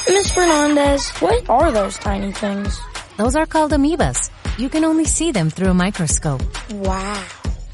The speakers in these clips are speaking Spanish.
Ms. Fernandez, what are those tiny things? Those are called amoebas. You can only see them through a microscope. Wow.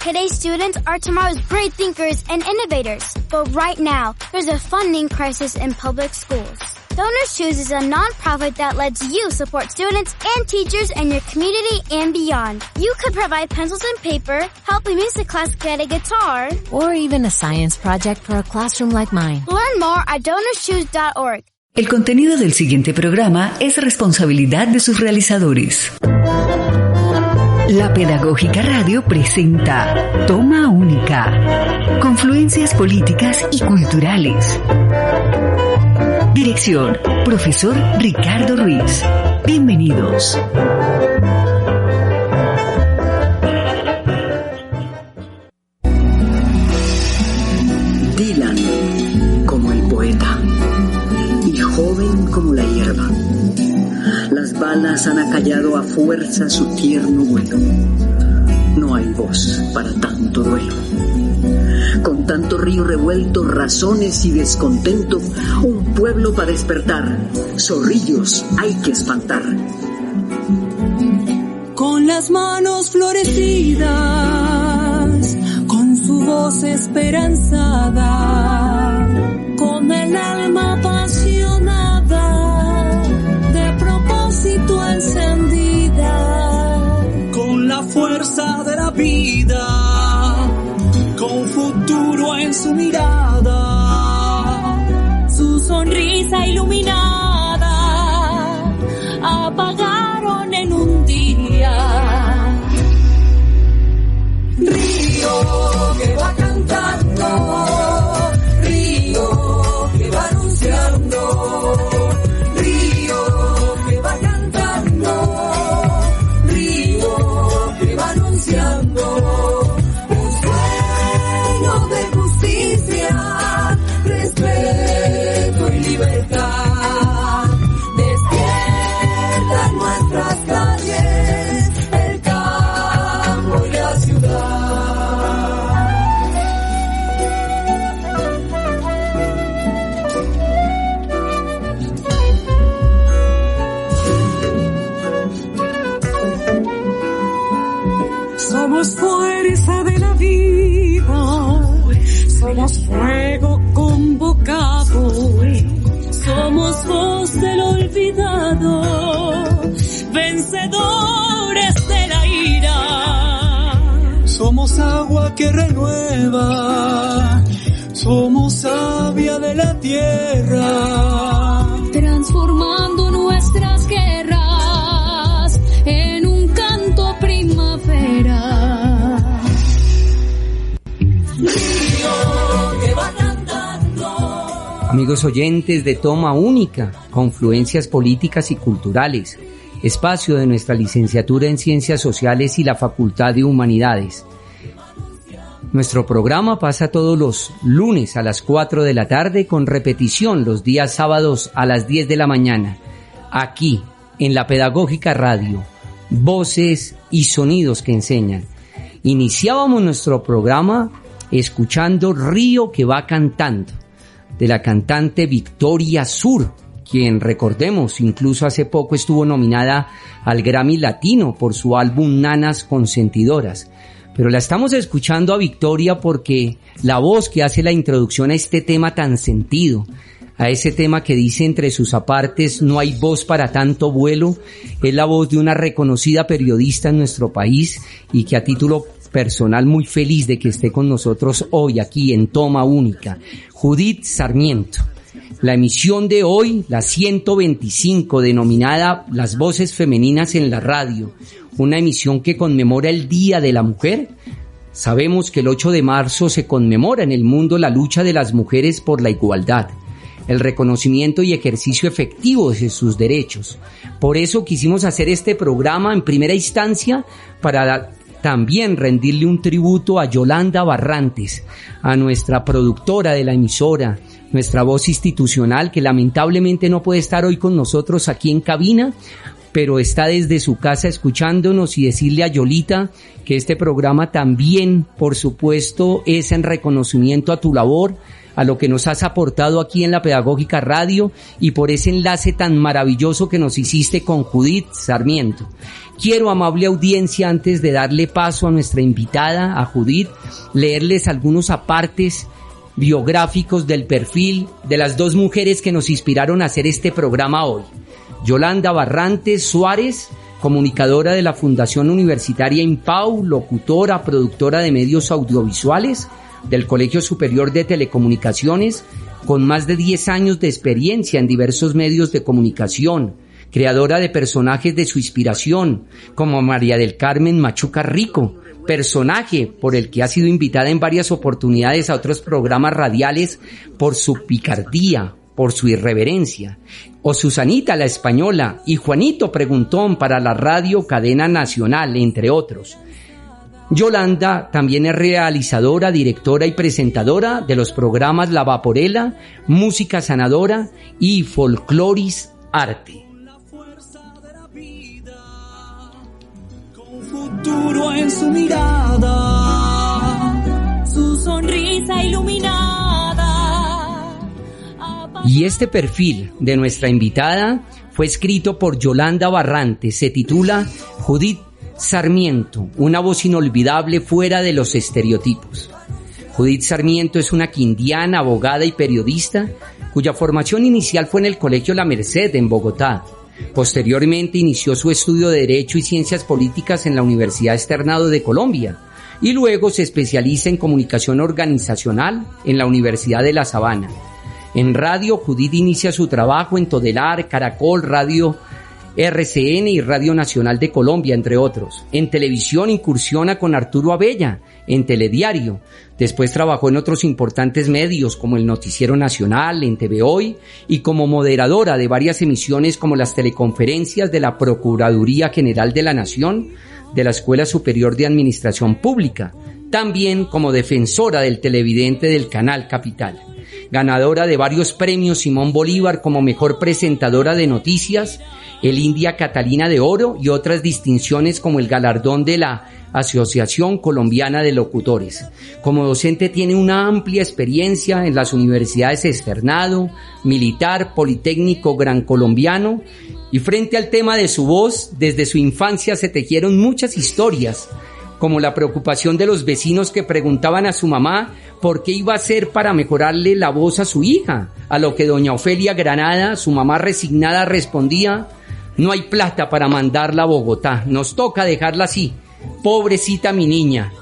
Today's students are tomorrow's great thinkers and innovators. But right now, there's a funding crisis in public schools. Donors Choose is a nonprofit that lets you support students and teachers in your community and beyond. You could provide pencils and paper, help a music class get a guitar, or even a science project for a classroom like mine. Learn more at DonorsChoose.org. El contenido del siguiente programa es responsabilidad de sus realizadores. La Pedagógica Radio presenta Toma Única. Confluencias políticas y culturales. Dirección, profesor Ricardo Ruiz. Bienvenidos. Dylan, como el poeta, y joven como la hierba. Las balas han acallado a fuerza su tierno vuelo. No hay voz para tanto duelo. Con tanto río revuelto, razones y descontento, un pueblo para despertar. Zorrillos hay que espantar. Con las manos florecidas, con su voz esperanzada, con el alma apasionada, de propósito encendida, con la fuerza de la vida, con futuro en su mirada, su sonrisa iluminada, apagaron en un día. Río que va cantando, río que va anunciando, río que va cantando, río que va anunciando. De justicia, respeto y libertad, despierta en nuestras calles, el campo y la ciudad. Somos fuerza de la vida, somos fuego convocado, somos voz del olvidado, vencedores de la ira. Somos agua que renueva, somos savia de la tierra, transformando nuestras guerras en un canto primavera. Amigos oyentes de Toma Única, Confluencias Políticas y Culturales, espacio de nuestra licenciatura en Ciencias Sociales y la Facultad de Humanidades. Nuestro programa pasa todos los lunes a las 4 de la tarde con repetición los días sábados a las 10 de la mañana, aquí en la Pedagógica Radio, voces y sonidos que enseñan. Iniciábamos nuestro programa escuchando Río que va cantando, de la cantante Victoria Sur, quien, recordemos, incluso hace poco estuvo nominada al Grammy Latino por su álbum Nanas Consentidoras. Pero la estamos escuchando a Victoria porque la voz que hace la introducción a este tema tan sentido, a ese tema que dice entre sus apartes no hay voz para tanto vuelo, es la voz de una reconocida periodista en nuestro país y que a título personal muy feliz de que esté con nosotros hoy aquí en Toma Única, Judith Sarmiento. La emisión de hoy, la 125, denominada Las Voces Femeninas en la Radio, una emisión que conmemora el Día de la Mujer. Sabemos que el 8 de marzo se conmemora en el mundo la lucha de las mujeres por la igualdad, el reconocimiento y ejercicio efectivo de sus derechos. Por eso quisimos hacer este programa en primera instancia para también rendirle un tributo a Yolanda Barrantes, a nuestra productora de la emisora, nuestra voz institucional que lamentablemente no puede estar hoy con nosotros aquí en cabina, pero está desde su casa escuchándonos, y decirle a Yolita que este programa también, por supuesto, es en reconocimiento a tu labor, a lo que nos has aportado aquí en la Pedagógica Radio y por ese enlace tan maravilloso que nos hiciste con Judith Sarmiento. Quiero, amable audiencia, antes de darle paso a nuestra invitada, a Judith, leerles algunos apartes biográficos del perfil de las dos mujeres que nos inspiraron a hacer este programa hoy. Yolanda Barrantes Suárez, comunicadora de la Fundación Universitaria IMPAU, locutora, productora de medios audiovisuales del Colegio Superior de Telecomunicaciones, con más de 10 años de experiencia en diversos medios de comunicación, creadora de personajes de su inspiración, como María del Carmen Machuca Rico, personaje por el que ha sido invitada en varias oportunidades a otros programas radiales por su picardía, por su irreverencia, o Susanita la Española y Juanito Preguntón para la Radio Cadena Nacional, entre otros. Yolanda también es realizadora, directora y presentadora de los programas La Vaporela, Música Sanadora y Folcloris Arte. Con futuro en su mirada, su sonrisa iluminada. Y este perfil de nuestra invitada fue escrito por Yolanda Barrantes, se titula Judith Sarmiento, una voz inolvidable fuera de los estereotipos. Judith Sarmiento es una quindiana, abogada y periodista, cuya formación inicial fue en el Colegio La Merced en Bogotá. Posteriormente inició su estudio de Derecho y Ciencias Políticas en la Universidad Externado de Colombia y luego se especializa en Comunicación Organizacional en la Universidad de La Sabana. En radio, Judith inicia su trabajo en Todelar, Caracol, Radio RCN y Radio Nacional de Colombia, entre otros. En televisión incursiona con Arturo Abella, en Telediario. Después trabajó en otros importantes medios como el Noticiero Nacional, en TV Hoy, y como moderadora de varias emisiones como las teleconferencias de la Procuraduría General de la Nación, de la Escuela Superior de Administración Pública, también como defensora del televidente del Canal Capital. Ganadora de varios premios Simón Bolívar como mejor presentadora de noticias, el India Catalina de Oro y otras distinciones como el galardón de la Asociación Colombiana de Locutores. Como docente tiene una amplia experiencia en las universidades Externado, Militar, Politécnico Gran Colombiano, y frente al tema de su voz, desde su infancia se tejieron muchas historias, como la preocupación de los vecinos que preguntaban a su mamá por qué iba a hacer para mejorarle la voz a su hija, a lo que doña Ofelia Granada, su mamá resignada, respondía: no hay plata para mandarla a Bogotá, nos toca dejarla así, pobrecita mi niña.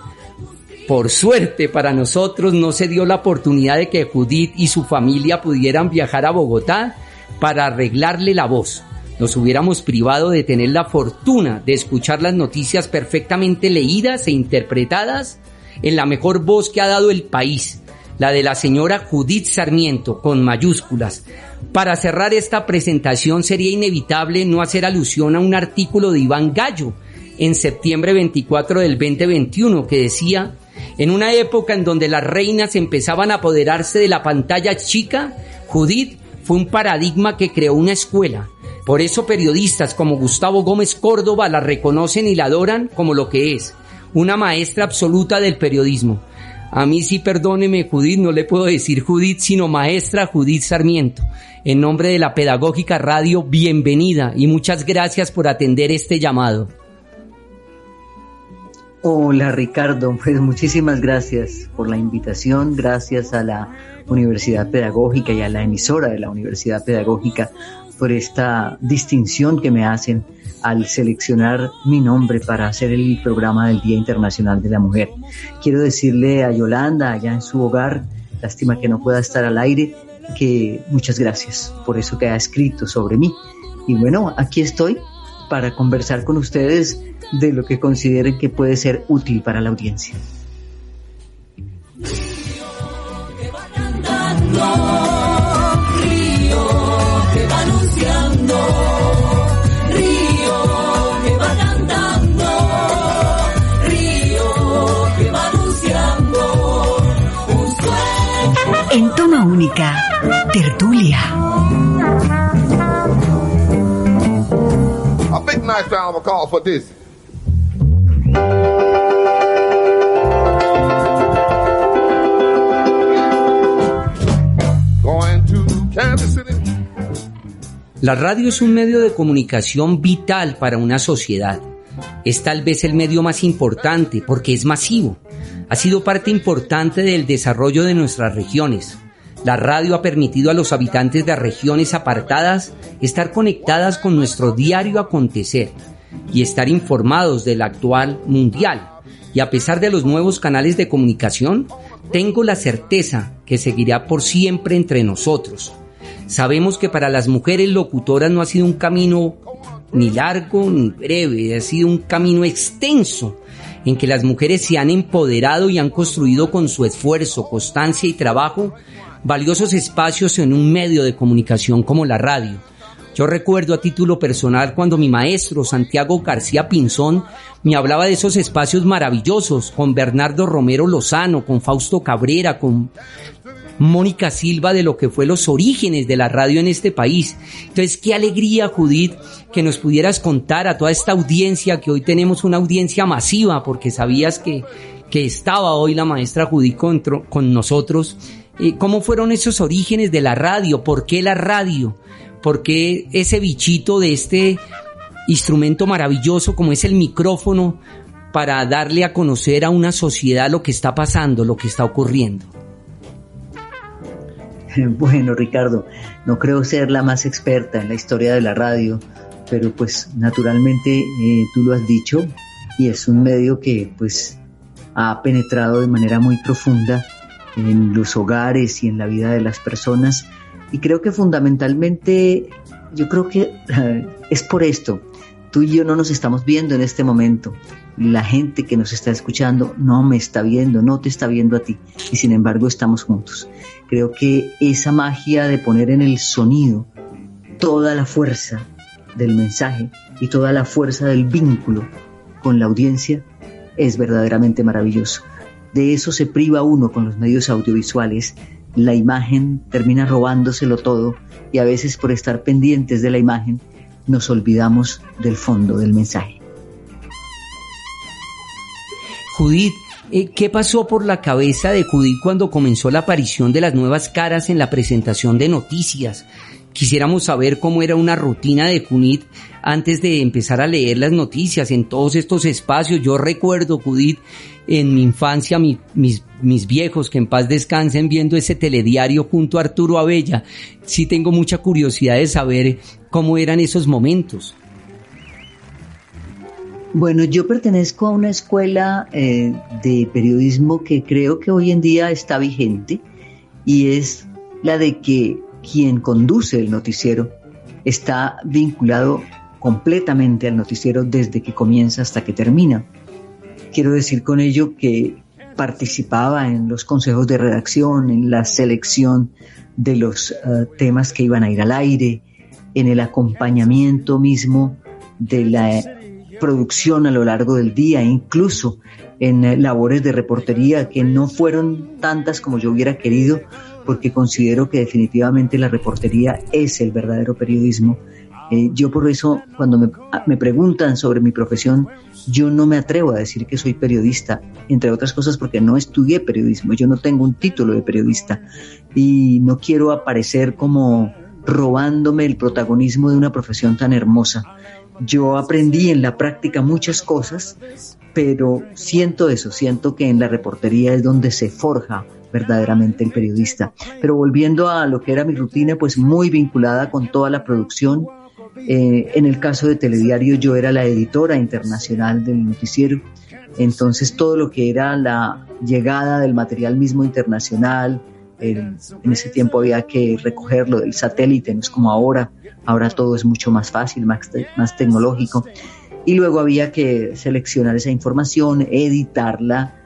Por suerte para nosotros no se dio la oportunidad de que Judith y su familia pudieran viajar a Bogotá para arreglarle la voz. Nos hubiéramos privado de tener la fortuna de escuchar las noticias perfectamente leídas e interpretadas en la mejor voz que ha dado el país, la de la señora Judith Sarmiento, con mayúsculas. Para cerrar esta presentación sería inevitable no hacer alusión a un artículo de Iván Gallo en septiembre 24 del 2021 que decía: en una época en donde las reinas empezaban a apoderarse de la pantalla chica, Judith fue un paradigma que creó una escuela. Por eso periodistas como Gustavo Gómez Córdoba la reconocen y la adoran como lo que es, una maestra absoluta del periodismo. A mí sí, perdóneme Judith, no le puedo decir Judith, sino maestra Judith Sarmiento. En nombre de la Pedagógica Radio, bienvenida y muchas gracias por atender este llamado. Hola Ricardo, pues muchísimas gracias por la invitación, gracias a la Universidad Pedagógica y a la emisora de la Universidad Pedagógica por esta distinción que me hacen al seleccionar mi nombre para hacer el programa del Día Internacional de la Mujer. Quiero decirle a Yolanda, allá en su hogar, lástima que no pueda estar al aire, que muchas gracias por eso que ha escrito sobre mí. Y bueno, aquí estoy para conversar con ustedes de lo que consideren que puede ser útil para la audiencia. En Toma Única, Tertulia. A big nice round of applause for this. La radio es un medio de comunicación vital para una sociedad. Es tal vez el medio más importante porque es masivo. Ha sido parte importante del desarrollo de nuestras regiones. La radio ha permitido a los habitantes de regiones apartadas estar conectadas con nuestro diario acontecer y estar informados del actual mundial. Y a pesar de los nuevos canales de comunicación, tengo la certeza que seguirá por siempre entre nosotros. Sabemos que para las mujeres locutoras no ha sido un camino ni largo ni breve, ha sido un camino extenso en que las mujeres se han empoderado y han construido con su esfuerzo, constancia y trabajo valiosos espacios en un medio de comunicación como la radio. Yo recuerdo a título personal cuando mi maestro Santiago García Pinzón me hablaba de esos espacios maravillosos con Bernardo Romero Lozano, con Fausto Cabrera, con Mónica Silva, de lo que fue los orígenes de la radio en este país. Entonces, qué alegría, Judith, que nos pudieras contar a toda esta audiencia, que hoy tenemos una audiencia masiva, porque sabías que estaba hoy la maestra Judith con nosotros. ¿Cómo fueron esos orígenes de la radio? ¿Por qué la radio? ¿Por qué ese bichito de este instrumento maravilloso como es el micrófono para darle a conocer a una sociedad lo que está pasando, lo que está ocurriendo? Bueno, Ricardo, no creo ser la más experta en la historia de la radio, pero pues naturalmente tú lo has dicho y es un medio que pues ha penetrado de manera muy profunda en los hogares y en la vida de las personas, y creo que fundamentalmente yo creo que es por esto. Tú y yo no nos estamos viendo en este momento, la gente que nos está escuchando no me está viendo, no te está viendo a ti, y sin embargo estamos juntos. Creo que esa magia de poner en el sonido toda la fuerza del mensaje y toda la fuerza del vínculo con la audiencia es verdaderamente maravilloso. De eso se priva uno con los medios audiovisuales. La imagen termina robándoselo todo y a veces por estar pendientes de la imagen nos olvidamos del fondo del mensaje. Judith, ¿qué pasó por la cabeza de Judith cuando comenzó la aparición de las nuevas caras en la presentación de noticias? Quisiéramos saber cómo era una rutina de Judith antes de empezar a leer las noticias en todos estos espacios. Yo recuerdo, Judith, en mi infancia, mis viejos, que en paz descansen, viendo ese telediario junto a Arturo Abella. Sí tengo mucha curiosidad de saber cómo eran esos momentos. Bueno, yo pertenezco a una escuela de periodismo que creo que hoy en día está vigente, y es la de que quien conduce el noticiero está vinculado completamente al noticiero desde que comienza hasta que termina. Quiero decir con ello que participaba en los consejos de redacción, en la selección de los temas que iban a ir al aire, en el acompañamiento mismo de la producción a lo largo del día, incluso en labores de reportería que no fueron tantas como yo hubiera querido, porque considero que definitivamente la reportería es el verdadero periodismo. Yo por eso, cuando me preguntan sobre mi profesión, yo no me atrevo a decir que soy periodista, entre otras cosas porque no estudié periodismo, yo no tengo un título de periodista y no quiero aparecer como robándome el protagonismo de una profesión tan hermosa. Yo aprendí en la práctica muchas cosas, pero siento que en la reportería es donde se forja verdaderamente el periodista. Pero volviendo a lo que era mi rutina, pues muy vinculada con toda la producción. En el caso de Telediario, yo era la editora internacional del noticiero, entonces todo lo que era la llegada del material mismo internacional, en ese tiempo había que recogerlo del satélite, no es como ahora todo es mucho más fácil, más tecnológico, y luego había que seleccionar esa información, editarla,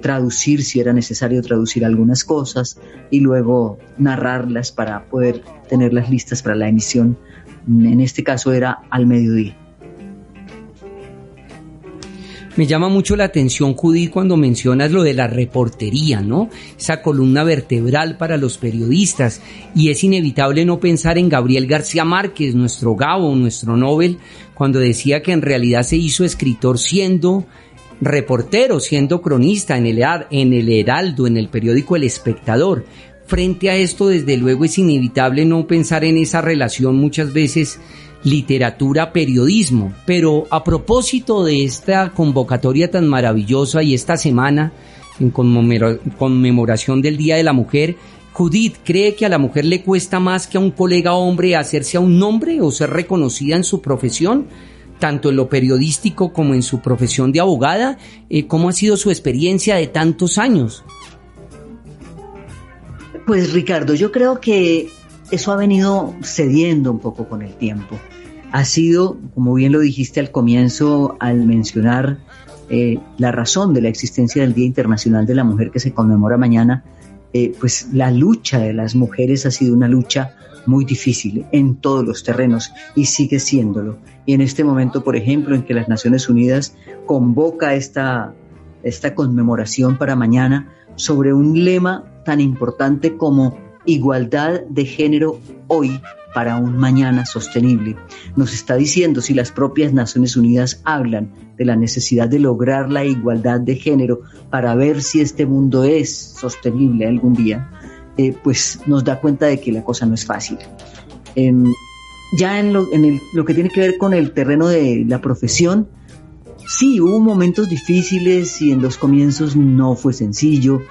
traducir si era necesario traducir algunas cosas y luego narrarlas para poder tenerlas listas para la emisión. En este caso era al mediodía. Me llama mucho la atención, Judith, cuando mencionas lo de la reportería, ¿no? Esa columna vertebral para los periodistas, y es inevitable no pensar en Gabriel García Márquez, nuestro Gabo, nuestro Nobel, cuando decía que en realidad se hizo escritor siendo reportero, siendo cronista en el Heraldo, en el periódico El Espectador. frente a esto, desde luego, es inevitable no pensar en esa relación muchas veces literatura-periodismo. Pero a propósito de esta convocatoria tan maravillosa y esta semana en conmemoración del Día de la Mujer, Judith, ¿cree que a la mujer le cuesta más que a un colega hombre hacerse a un nombre o ser reconocida en su profesión, tanto en lo periodístico como en su profesión de abogada? ¿Cómo ha sido su experiencia de tantos años? Pues Ricardo, yo creo que eso ha venido cediendo un poco con el tiempo. Ha sido, como bien lo dijiste al comienzo, al mencionar la razón de la existencia del Día Internacional de la Mujer que se conmemora mañana, pues la lucha de las mujeres ha sido una lucha muy difícil en todos los terrenos y sigue siéndolo. Y en este momento, por ejemplo, en que las Naciones Unidas convoca esta conmemoración para mañana sobre un lema tan importante como igualdad de género hoy para un mañana sostenible. Nos está diciendo, si las propias Naciones Unidas hablan de la necesidad de lograr la igualdad de género para ver si este mundo es sostenible algún día, pues nos da cuenta de que la cosa no es fácil. Ya en lo que tiene que ver con el terreno de la profesión, sí, hubo momentos difíciles y en los comienzos no fue sencillo.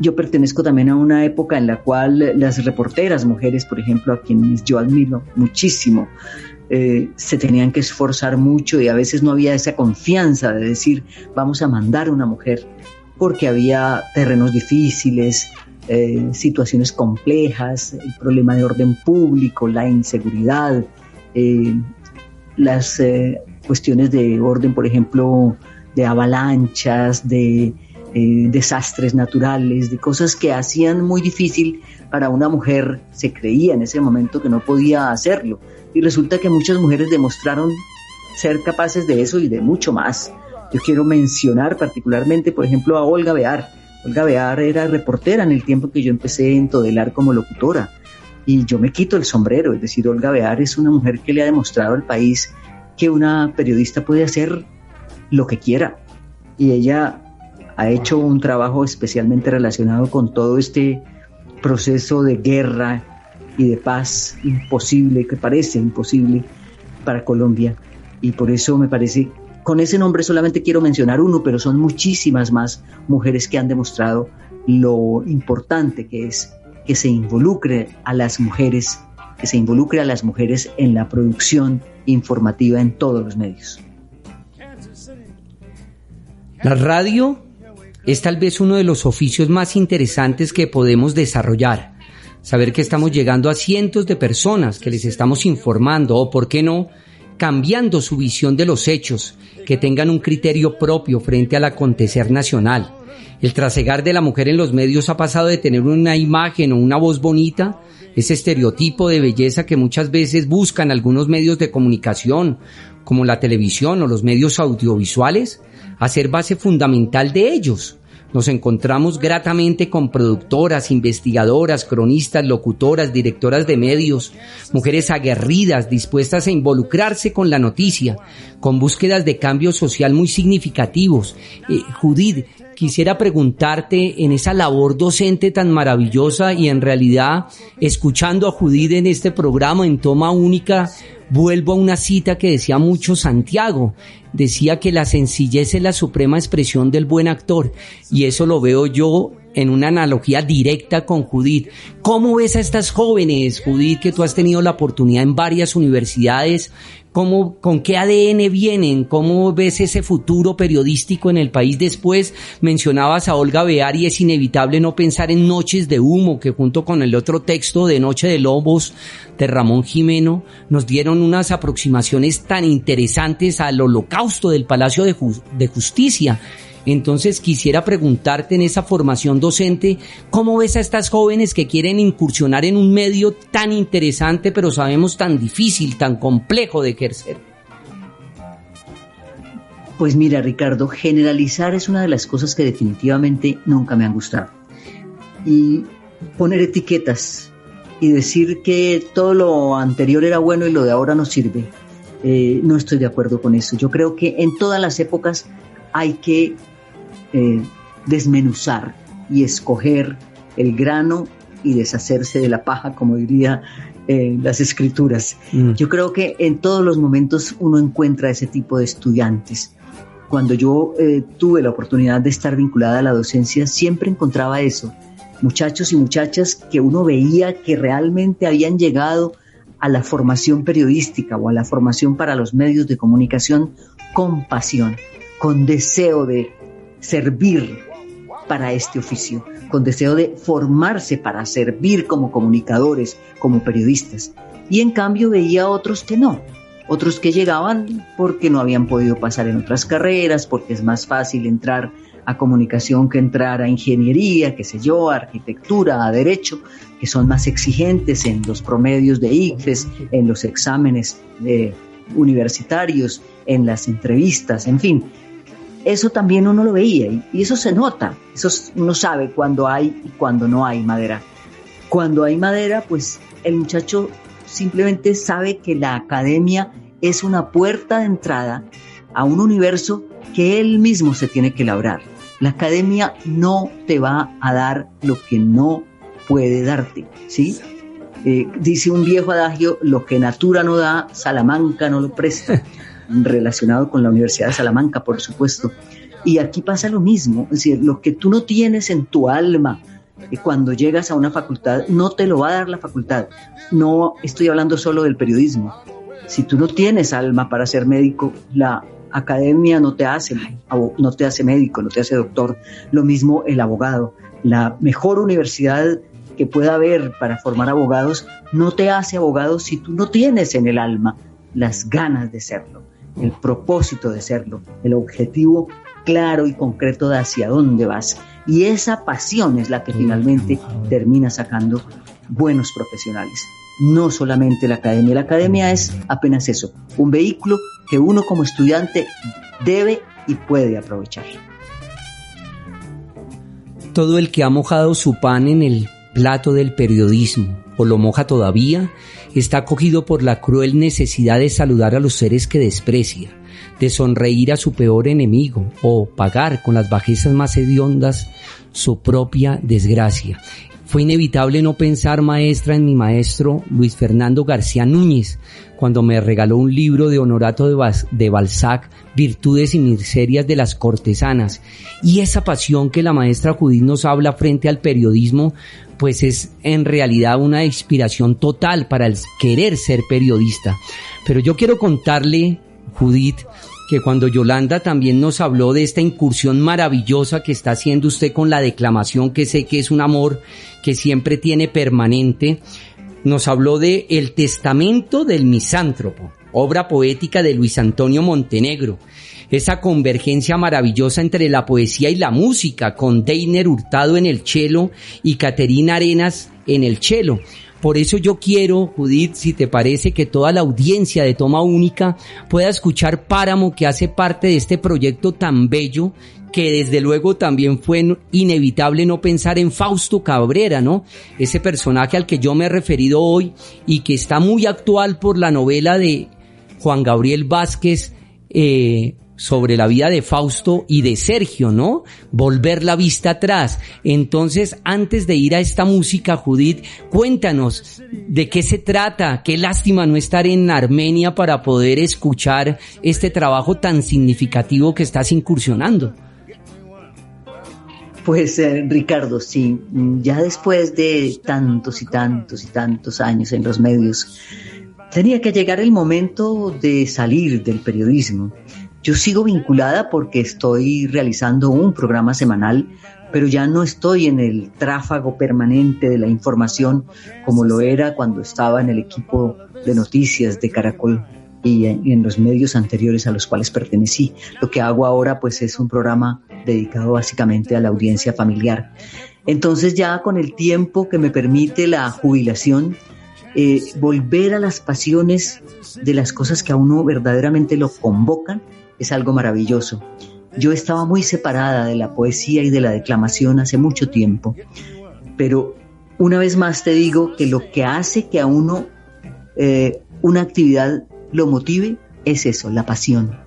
Yo pertenezco también a una época en la cual las reporteras mujeres, por ejemplo, a quienes yo admiro muchísimo, se tenían que esforzar mucho y a veces no había esa confianza de decir vamos a mandar a una mujer, porque había terrenos difíciles, situaciones complejas, el problema de orden público, la inseguridad, las cuestiones de orden, por ejemplo, de avalanchas, de desastres naturales, de cosas que hacían muy difícil para una mujer. Se creía en ese momento que no podía hacerlo y resulta que muchas mujeres demostraron ser capaces de eso y de mucho más. Yo quiero mencionar particularmente, por ejemplo, a Olga Bear. Olga Bear era reportera en el tiempo que yo empecé en Todelar como locutora y yo me quito el sombrero, es decir, Olga Bear es una mujer que le ha demostrado al país que una periodista puede hacer lo que quiera y ella ha hecho un trabajo especialmente relacionado con todo este proceso de guerra y de paz imposible, que parece imposible para Colombia. Y por eso me parece, con ese nombre solamente quiero mencionar uno, pero son muchísimas más mujeres que han demostrado lo importante que es que se involucre a las mujeres, en la producción informativa en todos los medios. La radio es tal vez uno de los oficios más interesantes que podemos desarrollar. Saber que estamos llegando a cientos de personas, que les estamos informando o, por qué no, cambiando su visión de los hechos, que tengan un criterio propio frente al acontecer nacional. El trasegar de la mujer en los medios ha pasado de tener una imagen o una voz bonita, ese estereotipo de belleza que muchas veces buscan algunos medios de comunicación, como la televisión o los medios audiovisuales, a ser base fundamental de ellos. Nos encontramos gratamente con productoras, investigadoras, cronistas, locutoras, directoras de medios, mujeres aguerridas, dispuestas a involucrarse con la noticia, con búsquedas de cambio social muy significativos. Judith, quisiera preguntarte en esa labor docente tan maravillosa y en realidad, escuchando a Judith en este programa en Toma Única, vuelvo a una cita que decía mucho Santiago. Decía que la sencillez es la suprema expresión del buen actor, y eso lo veo yo en una analogía directa con Judith. ¿Cómo ves a estas jóvenes, Judith, que tú has tenido la oportunidad en varias universidades? ¿Con qué ADN vienen? ¿Cómo ves ese futuro periodístico en el país después? Mencionabas a Olga Bear y es inevitable no pensar en Noches de Humo, que junto con el otro texto de Noche de Lobos de Ramón Jimeno nos dieron unas aproximaciones tan interesantes al holocausto del Palacio de Justicia. Entonces quisiera preguntarte en esa formación docente, ¿cómo ves a estas jóvenes que quieren incursionar en un medio tan interesante, pero sabemos tan difícil, tan complejo de ejercer? Pues mira, Ricardo, generalizar es una de las cosas que definitivamente nunca me han gustado. Y poner etiquetas y decir que todo lo anterior era bueno y lo de ahora no sirve, no estoy de acuerdo con eso. Yo creo que en todas las épocas hay que desmenuzar y escoger el grano y deshacerse de la paja, como diría las escrituras. Yo creo que en todos los momentos uno encuentra ese tipo de estudiantes. Cuando yo tuve la oportunidad de estar vinculada a la docencia, siempre encontraba eso, muchachos y muchachas que uno veía que realmente habían llegado a la formación periodística o a la formación para los medios de comunicación con pasión, con deseo de servir para este oficio, con deseo de formarse para servir como comunicadores, como periodistas. Y en cambio veía otros que no, otros que llegaban porque no habían podido pasar en otras carreras, porque es más fácil entrar a comunicación que entrar a ingeniería, qué sé yo, a arquitectura, a derecho, que son más exigentes en los promedios de ICFES, en los exámenes universitarios, en las entrevistas, en fin. Eso también uno lo veía y eso se nota, eso uno sabe cuando hay y cuando no hay madera. Cuando hay madera, pues el muchacho simplemente sabe que la academia es una puerta de entrada a un universo que él mismo se tiene que labrar. La academia no te va a dar lo que no puede darte, ¿sí? Dice un viejo adagio, lo que natura no da, Salamanca no lo presta. Relacionado con la Universidad de Salamanca, por supuesto. Y aquí pasa lo mismo, es decir, lo que tú no tienes en tu alma cuando llegas a una facultad, no te lo va a dar la facultad. No estoy hablando solo del periodismo. Si tú no tienes alma para ser médico, la academia no te hace médico, no te hace doctor. Lo mismo el abogado. La mejor universidad que pueda haber para formar abogados no te hace abogado si tú no tienes en el alma las ganas de serlo, el propósito de serlo, el objetivo claro y concreto de hacia dónde vas. Y esa pasión es la que finalmente termina sacando buenos profesionales. No solamente la academia es apenas eso, un vehículo que uno como estudiante debe y puede aprovechar. Todo el que ha mojado su pan en el plato del periodismo o lo moja todavía, está cogido por la cruel necesidad de saludar a los seres que desprecia, de sonreír a su peor enemigo o pagar con las bajezas más hediondas su propia desgracia. Fue inevitable no pensar, maestra, en mi maestro Luis Fernando García Núñez, cuando me regaló un libro de Honorato de Balzac, Virtudes y Miserias de las Cortesanas. Y esa pasión que la maestra Judith nos habla frente al periodismo, pues es en realidad una inspiración total para el querer ser periodista. Pero yo quiero contarle, Judith, que cuando Yolanda también nos habló de esta incursión maravillosa que está haciendo usted con la declamación, que sé que es un amor que siempre tiene permanente, nos habló de El Testamento del Misántropo, obra poética de Luis Antonio Montenegro. Esa convergencia maravillosa entre la poesía y la música, con Deiner Hurtado en el cello y Caterina Arenas en el cello. Por eso yo quiero, Judith, si te parece, que toda la audiencia de Toma Única pueda escuchar Páramo, que hace parte de este proyecto tan bello, que desde luego también fue inevitable no pensar en Fausto Cabrera, ¿no? Ese personaje al que yo me he referido hoy y que está muy actual por la novela de Juan Gabriel Vázquez, sobre la vida de Fausto y de Sergio, ¿no? Volver la vista atrás. Entonces, antes de ir a esta música, Judith, cuéntanos de qué se trata. Qué lástima no estar en Armenia para poder escuchar este trabajo tan significativo que estás incursionando. Pues Ricardo, sí, ya después de tantos y tantos y tantos años en los medios, tenía que llegar el momento de salir del periodismo. Yo sigo vinculada porque estoy realizando un programa semanal, pero ya no estoy en el tráfago permanente de la información como lo era cuando estaba en el equipo de noticias de Caracol y en los medios anteriores a los cuales pertenecí. Lo que hago ahora pues es un programa dedicado básicamente a la audiencia familiar. Entonces ya con el tiempo que me permite la jubilación, volver a las pasiones de las cosas que a uno verdaderamente lo convocan es algo maravilloso. Yo estaba muy separada de la poesía y de la declamación hace mucho tiempo, pero una vez más te digo que lo que hace que a uno una actividad lo motive es eso, la pasión.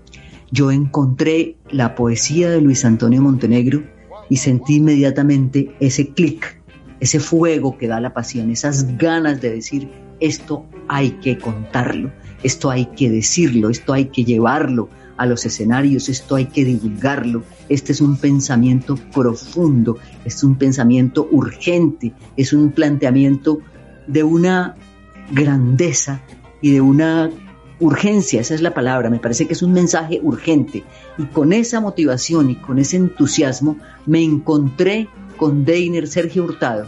Yo encontré la poesía de Luis Antonio Montenegro y sentí inmediatamente ese clic ese fuego que da la pasión, esas ganas de decir, esto hay que contarlo, esto hay que decirlo, esto hay que llevarlo a los escenarios, esto hay que divulgarlo. Este es un pensamiento profundo, es un pensamiento urgente, es un planteamiento de una grandeza y de una urgencia, esa es la palabra, me parece que es un mensaje urgente. Y con esa motivación y con ese entusiasmo me encontré con Deiner Sergio Hurtado,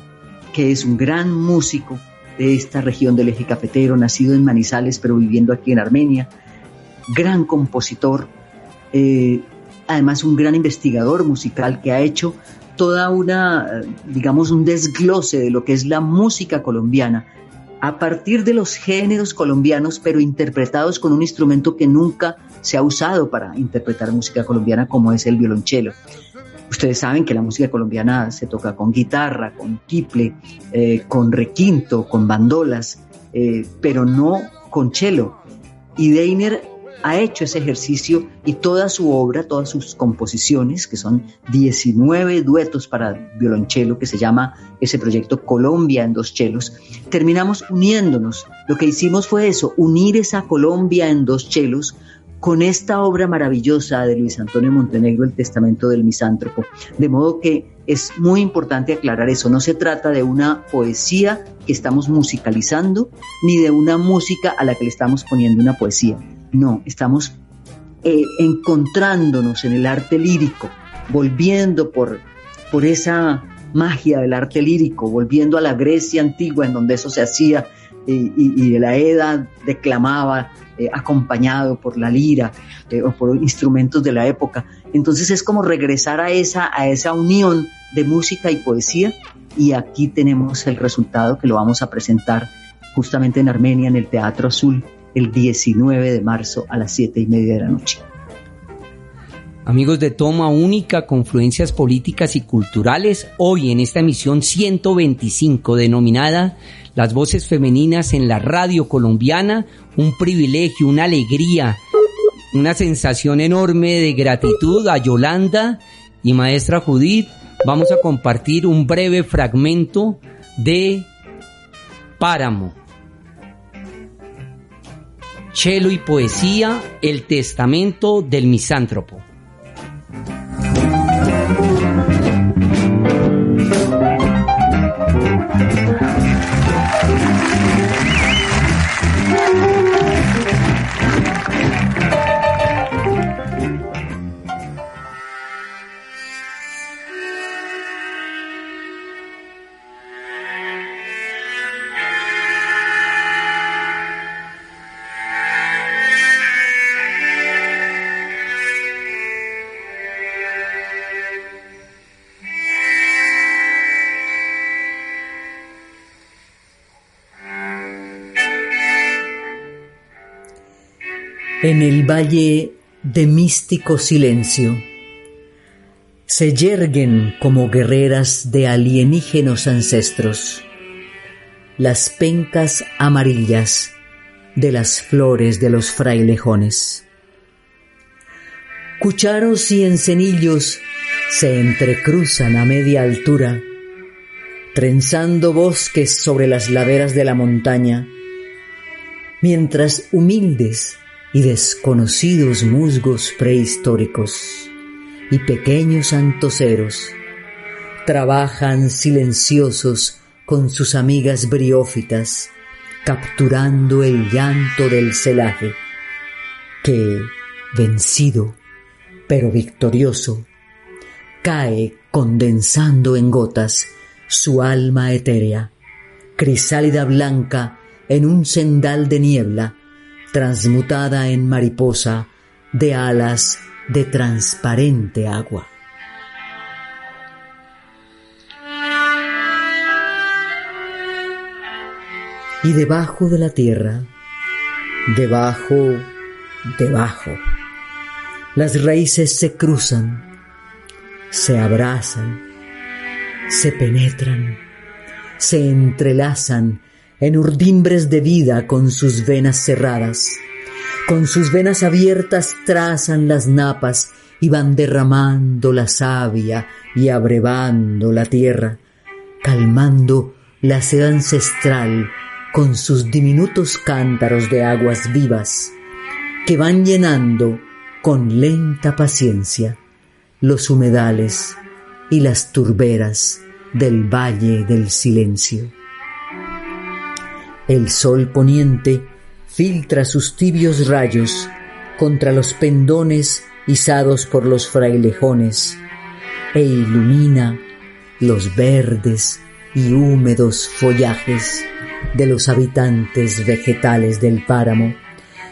que es un gran músico de esta región del eje cafetero, nacido en Manizales pero viviendo aquí en Armenia, gran compositor, además un gran investigador musical que ha hecho toda una, digamos, un desglose de lo que es la música colombiana a partir de los géneros colombianos, pero interpretados con un instrumento que nunca se ha usado para interpretar música colombiana, como es el violonchelo. Ustedes saben que la música colombiana se toca con guitarra, con tiple, con requinto, con bandolas, pero no con cello. Y Deiner ha hecho ese ejercicio y toda su obra, todas sus composiciones, que son 19 duetos para violonchelo, que se llama ese proyecto Colombia en dos chelos, terminamos uniéndonos. Lo que hicimos fue eso, unir esa Colombia en dos chelos con esta obra maravillosa de Luis Antonio Montenegro, El Testamento del Misántropo. De modo que es muy importante aclarar eso, no se trata de una poesía que estamos musicalizando, ni de una música a la que le estamos poniendo una poesía. No, estamos encontrándonos en el arte lírico, volviendo por esa magia del arte lírico, volviendo a la Grecia antigua en donde eso se hacía y la Edda declamaba acompañado por la lira o por instrumentos de la época. Entonces es como regresar a esa unión de música y poesía, y aquí tenemos el resultado que lo vamos a presentar justamente en Armenia, en el Teatro Azul, el 19 de marzo a las 7:30 de la noche. Amigos de Toma Única, Confluencias Políticas y Culturales, hoy en esta emisión 125 denominada Las Voces Femeninas en la Radio Colombiana, un privilegio, una alegría, una sensación enorme de gratitud a Yolanda y maestra Judith. Vamos a compartir un breve fragmento de Páramo. Cello y poesía, El Testamento del Misántropo. En el valle de místico silencio se yerguen como guerreras de alienígenos ancestros las pencas amarillas de las flores de los frailejones. Cucharos y encenillos se entrecruzan a media altura, trenzando bosques sobre las laderas de la montaña, mientras humildes y desconocidos musgos prehistóricos y pequeños antoceros trabajan silenciosos con sus amigas briófitas, capturando el llanto del celaje, que, vencido pero victorioso, cae condensando en gotas su alma etérea, crisálida blanca en un cendal de niebla, transmutada en mariposa de alas de transparente agua. Y debajo de la tierra, debajo, las raíces se cruzan, se abrazan, se penetran, se entrelazan en urdimbres de vida con sus venas cerradas. Con sus venas abiertas trazan las napas y van derramando la savia y abrevando la tierra, calmando la sed ancestral con sus diminutos cántaros de aguas vivas que van llenando con lenta paciencia los humedales y las turberas del Valle del Silencio. El sol poniente filtra sus tibios rayos contra los pendones izados por los frailejones e ilumina los verdes y húmedos follajes de los habitantes vegetales del páramo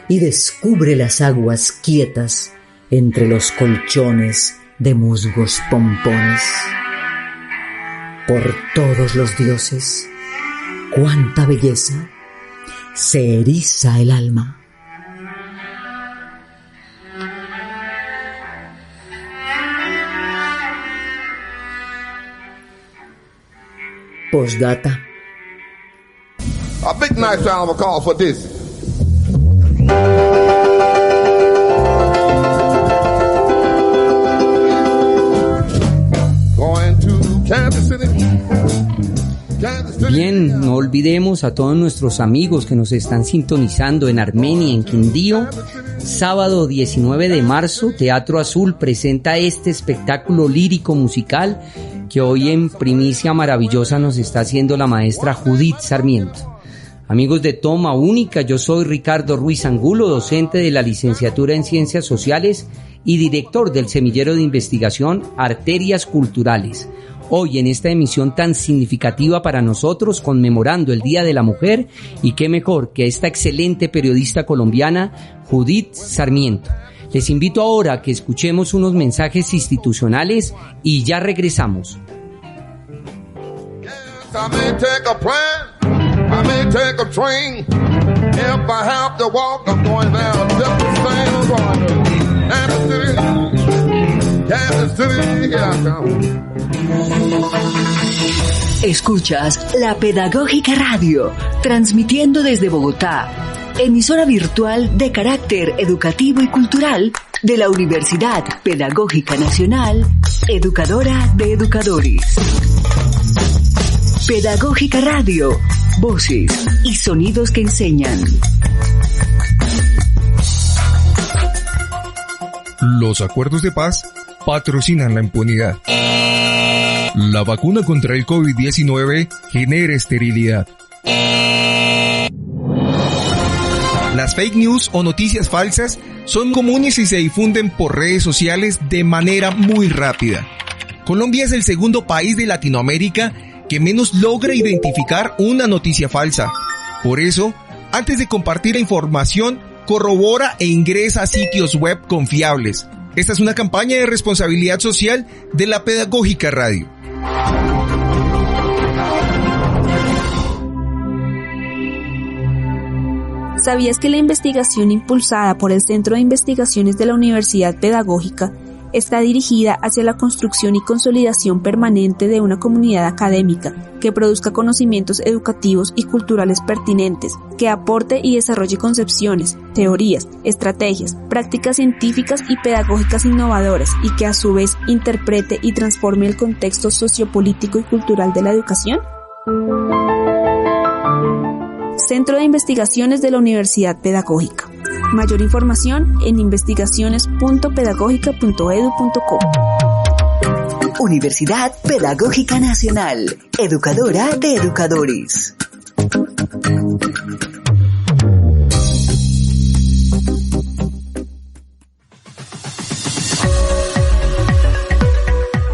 y descubre las aguas quietas entre los colchones de musgos pompones. Por todos los dioses, cuánta belleza, se eriza el alma. Postdata. A big nice round of applause for this. Going to Kansas City. Bien, no olvidemos a todos nuestros amigos que nos están sintonizando en Armenia, en Quindío. Sábado 19 de marzo, Teatro Azul presenta este espectáculo lírico musical que hoy en primicia maravillosa nos está haciendo la maestra Judith Sarmiento. Amigos de Toma Única, yo soy Ricardo Ruiz Angulo, docente de la licenciatura en Ciencias Sociales y director del semillero de investigación Arterias Culturales. Hoy en esta emisión tan significativa para nosotros, conmemorando el Día de la Mujer, y qué mejor que esta excelente periodista colombiana, Judith Sarmiento. Les invito ahora a que escuchemos unos mensajes institucionales y ya regresamos. Escuchas La Pedagógica Radio, transmitiendo desde Bogotá, emisora virtual de carácter educativo y cultural de la Universidad Pedagógica Nacional, educadora de educadores. Pedagógica Radio, voces y sonidos que enseñan. Los acuerdos de paz patrocinan la impunidad. La vacuna contra el COVID-19 genera esterilidad. Las fake news o noticias falsas son comunes y se difunden por redes sociales de manera muy rápida. Colombia es el segundo país de Latinoamérica que menos logra identificar una noticia falsa. Por eso, antes de compartir la información, corrobora e ingresa a sitios web confiables. Esta es una campaña de responsabilidad social de la Pedagógica Radio. ¿Sabías que la investigación impulsada por el Centro de Investigaciones de la Universidad Pedagógica está dirigida hacia la construcción y consolidación permanente de una comunidad académica que produzca conocimientos educativos y culturales pertinentes, que aporte y desarrolle concepciones, teorías, estrategias, prácticas científicas y pedagógicas innovadoras y que a su vez interprete y transforme el contexto sociopolítico y cultural de la educación? Centro de Investigaciones de la Universidad Pedagógica. Mayor información en investigaciones.pedagógica.edu.co. Universidad Pedagógica Nacional, educadora de educadores.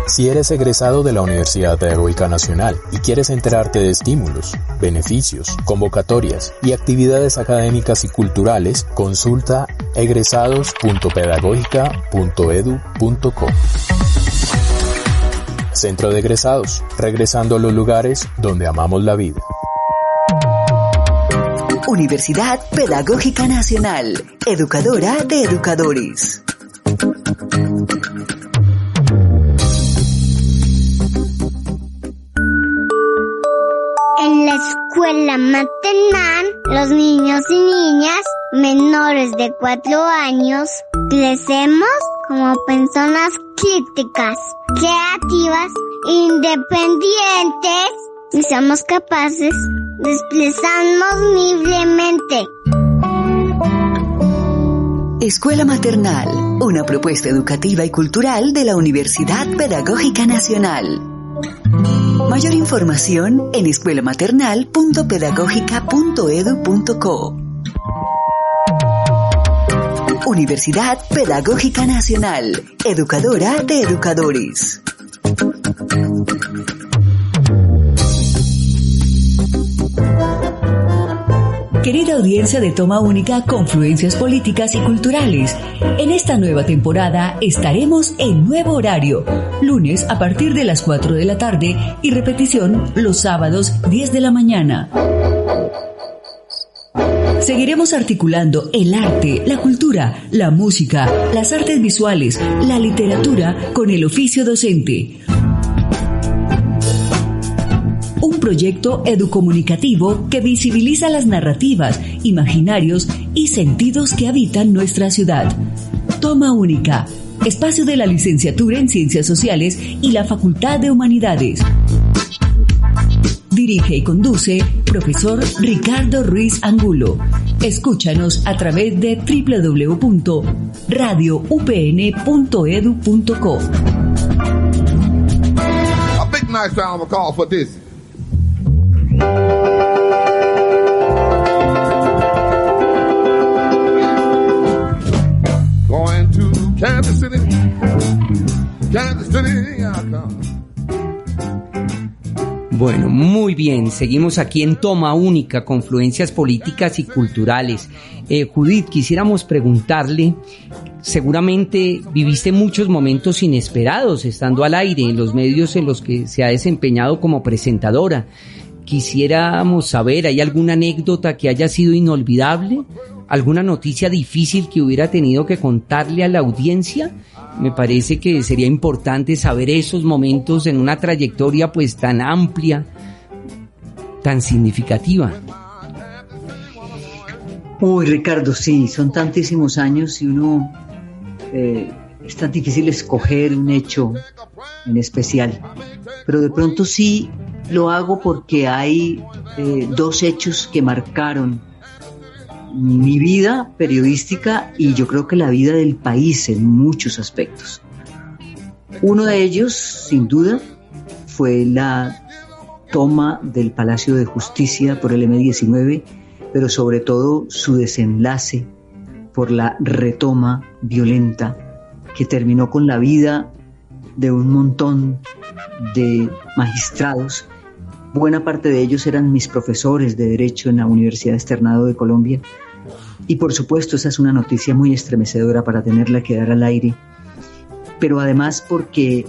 Si eres egresado de la Universidad Pedagógica Nacional y quieres enterarte de estímulos, beneficios, convocatorias y actividades académicas y culturales, consulta egresados.pedagógica.edu.co. Centro de Egresados, regresando a los lugares donde amamos la vida. Universidad Pedagógica Nacional, educadora de educadores. En la escuela maternal, los niños y niñas menores de 4 años crecemos como personas críticas, creativas, independientes y somos capaces de expresarnos libremente. Escuela Maternal, una propuesta educativa y cultural de la Universidad Pedagógica Nacional. Mayor información en escuelamaternal.pedagogica.edu.co. Universidad Pedagógica Nacional, educadora de educadores. Querida audiencia de Toma Única, Confluencias Políticas y Culturales, en esta nueva temporada estaremos en nuevo horario, lunes a partir de las 4 de la tarde y repetición los sábados 10 de la mañana. Seguiremos articulando el arte, la cultura, la música, las artes visuales, la literatura con el oficio docente. Un proyecto educomunicativo que visibiliza las narrativas, imaginarios y sentidos que habitan nuestra ciudad. Toma Única, espacio de la Licenciatura en Ciencias Sociales y la Facultad de Humanidades. Dirige y conduce profesor Ricardo Ruiz Angulo. Escúchanos a través de www.radioupn.edu.co. A big nice round of applause for this. Going to Kansas City, Kansas City, I come. Bueno, muy bien, seguimos aquí en Toma Única, Confluencias Políticas y Culturales. Judith, quisiéramos preguntarle, seguramente viviste muchos momentos inesperados estando al aire en los medios en los que se ha desempeñado como presentadora. Quisiéramos saber, ¿hay alguna anécdota que haya sido inolvidable? ¿Alguna noticia difícil que hubiera tenido que contarle a la audiencia? Me parece que sería importante saber esos momentos en una trayectoria pues tan amplia, tan significativa. Uy, Ricardo, sí, son tantísimos años y uno es tan difícil escoger un hecho en especial, pero de pronto sí lo hago porque hay dos hechos que marcaron mi vida periodística y yo creo que la vida del país en muchos aspectos. Uno de ellos, sin duda, fue la toma del Palacio de Justicia por el M-19, pero sobre todo su desenlace por la retoma violenta que terminó con la vida de un montón de magistrados. Buena parte de ellos eran mis profesores de Derecho en la Universidad Externado de Colombia. Y por supuesto esa es una noticia muy estremecedora para tenerla que dar al aire. Pero además porque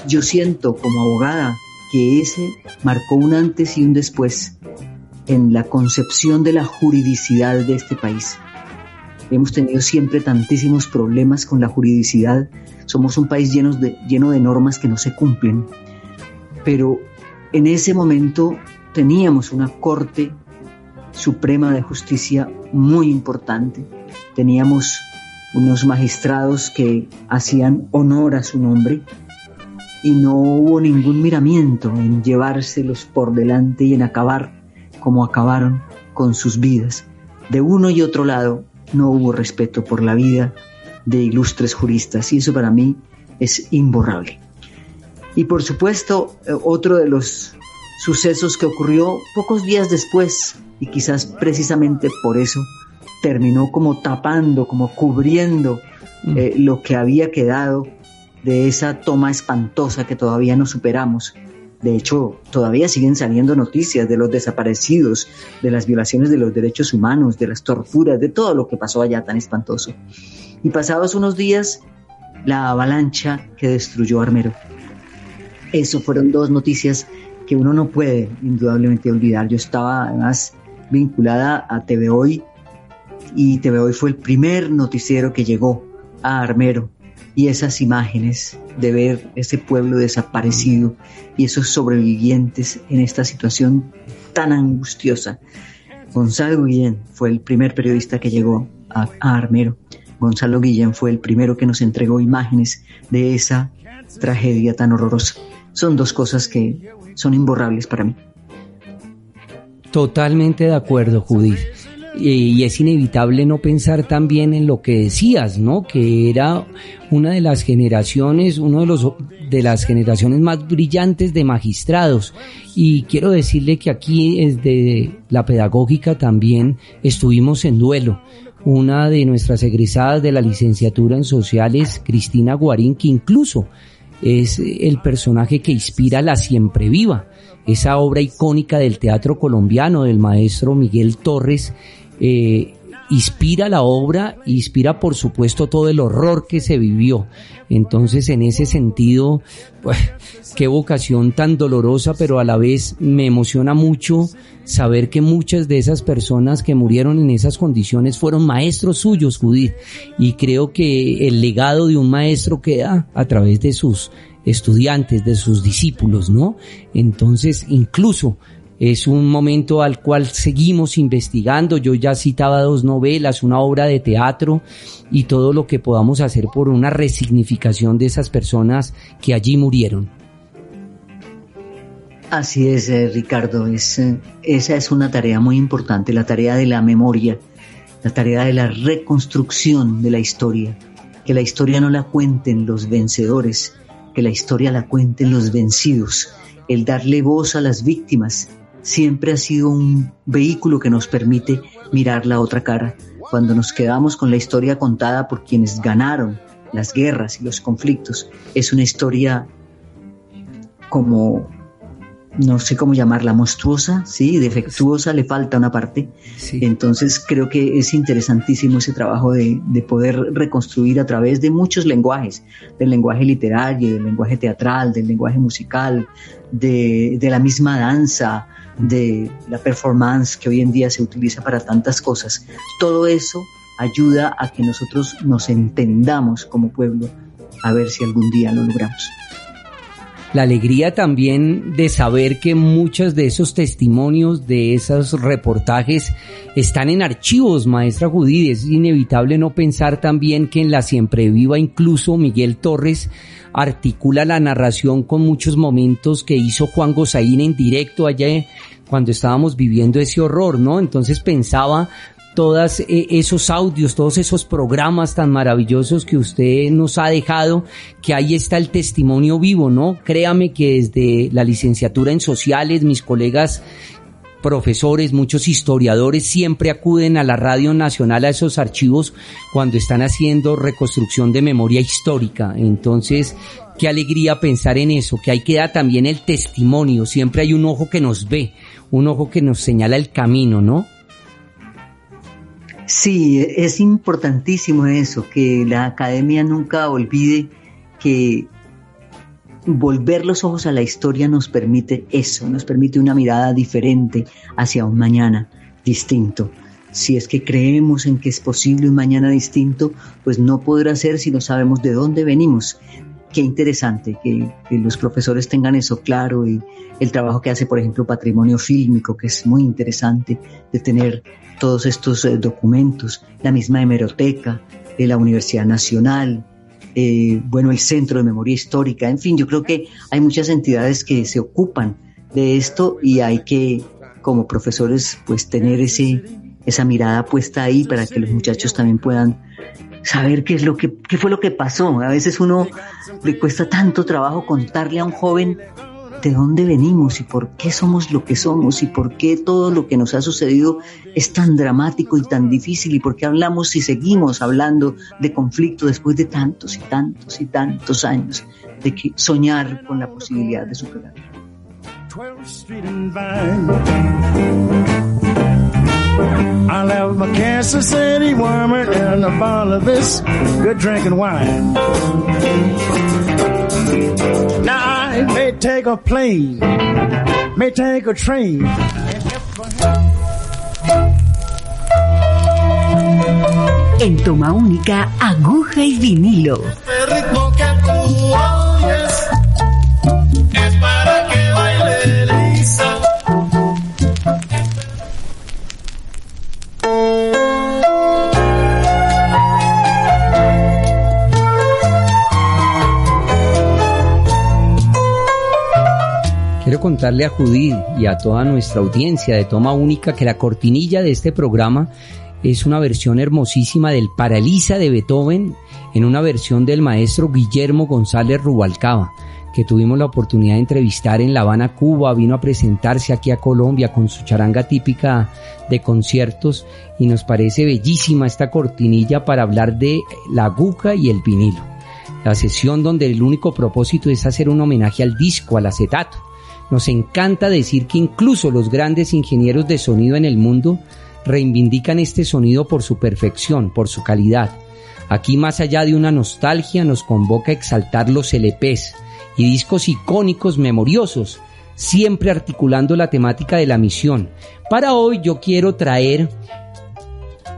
yo siento como abogada que ese marcó un antes y un después en la concepción de la juridicidad de este país. Hemos tenido siempre tantísimos problemas con la juridicidad. Somos un país lleno de normas que no se cumplen. Pero en ese momento teníamos una Corte Suprema de Justicia muy importante. Teníamos unos magistrados que hacían honor a su nombre y no hubo ningún miramiento en llevárselos por delante y en acabar como acabaron con sus vidas. De uno y otro lado no hubo respeto por la vida de ilustres juristas y eso para mí es imborrable. Y por supuesto, otro de los sucesos que ocurrió pocos días después y quizás precisamente por eso terminó como tapando, como cubriendo lo que había quedado de esa toma espantosa que todavía no superamos. De hecho, todavía siguen saliendo noticias de los desaparecidos, de las violaciones de los derechos humanos, de las torturas, de todo lo que pasó allá tan espantoso. Y pasados unos días, la avalancha que destruyó Armero. Eso fueron dos noticias que uno no puede indudablemente olvidar. Yo estaba además vinculada a TV Hoy y TV Hoy fue el primer noticiero que llegó a Armero y esas imágenes de ver ese pueblo desaparecido y esos sobrevivientes en esta situación tan angustiosa. Gonzalo Guillén fue el primer periodista que llegó a Armero. Gonzalo Guillén fue el primero que nos entregó imágenes de esa tragedia tan horrorosa. Son dos cosas que son imborrables para mí. Totalmente de acuerdo, Judith. Y es inevitable no pensar también en lo que decías, ¿no? Que era una de las generaciones, de las generaciones más brillantes de magistrados. Y quiero decirle que aquí desde la pedagógica también estuvimos en duelo. Una de nuestras egresadas de la licenciatura en sociales, Cristina Guarín, que incluso es el personaje que inspira La Siempre Viva, esa obra icónica del teatro colombiano del maestro Miguel Torres. Inspira la obra, inspira por supuesto todo el horror que se vivió. Entonces, en ese sentido, pues, qué vocación tan dolorosa, pero a la vez me emociona mucho saber que muchas de esas personas que murieron en esas condiciones fueron maestros suyos, Judith, y creo que el legado de un maestro queda a través de sus estudiantes, de sus discípulos, ¿no? Entonces, incluso es un momento al cual seguimos investigando. Yo ya citaba 2 novelas, una obra de teatro y todo lo que podamos hacer por una resignificación de esas personas que allí murieron. Así es, Ricardo. Esa es una tarea muy importante, la tarea de la memoria, la tarea de la reconstrucción de la historia. Que la historia no la cuenten los vencedores, que la historia la cuenten los vencidos. El darle voz a las víctimas siempre ha sido un vehículo que nos permite mirar la otra cara. Cuando nos quedamos con la historia contada por quienes ganaron las guerras y los conflictos, es una historia como, no sé cómo llamarla, monstruosa, ¿sí? Defectuosa, le falta una parte. Sí. Entonces creo que es interesantísimo ese trabajo de poder reconstruir a través de muchos lenguajes, del lenguaje literario, del lenguaje teatral, del lenguaje musical, de la misma danza, de la performance que hoy en día se utiliza para tantas cosas. Todo eso ayuda a que nosotros nos entendamos como pueblo, a ver si algún día lo logramos. La alegría también de saber que muchos de esos testimonios, de esos reportajes están en archivos, maestra Judith. Es inevitable no pensar también que en La Siempre Viva incluso Miguel Torres articula la narración con muchos momentos que hizo Juan Gosaín en directo allá cuando estábamos viviendo ese horror, ¿no? Entonces pensaba todos esos audios, todos esos programas tan maravillosos que usted nos ha dejado, que ahí está el testimonio vivo, ¿no? Créame que desde la licenciatura en sociales, mis colegas profesores, muchos historiadores siempre acuden a la Radio Nacional a esos archivos cuando están haciendo reconstrucción de memoria histórica. Entonces, qué alegría pensar en eso, que ahí queda también el testimonio. Siempre hay un ojo que nos ve, un ojo que nos señala el camino, ¿no? Sí, es importantísimo eso, que la academia nunca olvide que volver los ojos a la historia nos permite eso, nos permite una mirada diferente hacia un mañana distinto. Si es que creemos en que es posible un mañana distinto, pues no podrá ser si no sabemos de dónde venimos. Qué interesante que los profesores tengan eso claro, y el trabajo que hace, por ejemplo, Patrimonio Fílmico, que es muy interesante de tener todos estos documentos, la misma hemeroteca de la Universidad Nacional, el Centro de Memoria Histórica, en fin, yo creo que hay muchas entidades que se ocupan de esto y hay que, como profesores, pues tener esa mirada puesta ahí para que los muchachos también puedan saber qué fue lo que pasó. A veces uno le cuesta tanto trabajo contarle a un joven de dónde venimos y por qué somos lo que somos y por qué todo lo que nos ha sucedido es tan dramático y tan difícil y por qué hablamos y seguimos hablando de conflicto después de tantos y tantos y tantos años de que soñar con la posibilidad de superarlo. I'll have my Kansas City warmer and a bottle of this good drinking wine. Now I may take a plane, may take a train. En toma única, aguja y vinilo. Este ritmo que tú oyes es para que baile Lisa. contarle a Judith y a toda nuestra audiencia de Toma Única que la cortinilla de este programa es una versión hermosísima del Paralisa de Beethoven en una versión del maestro Guillermo González Rubalcaba, que tuvimos la oportunidad de entrevistar en La Habana, Cuba. Vino a presentarse aquí a Colombia con su charanga típica de conciertos y nos parece bellísima esta cortinilla para hablar de la aguja y el vinilo. La sesión donde el único propósito es hacer un homenaje al disco, al acetato. Nos encanta decir que incluso los grandes ingenieros de sonido en el mundo reivindican este sonido por su perfección, por su calidad. Aquí, más allá de una nostalgia, nos convoca a exaltar los LPs y discos icónicos memoriosos, siempre articulando la temática de la misión. Para hoy yo quiero traer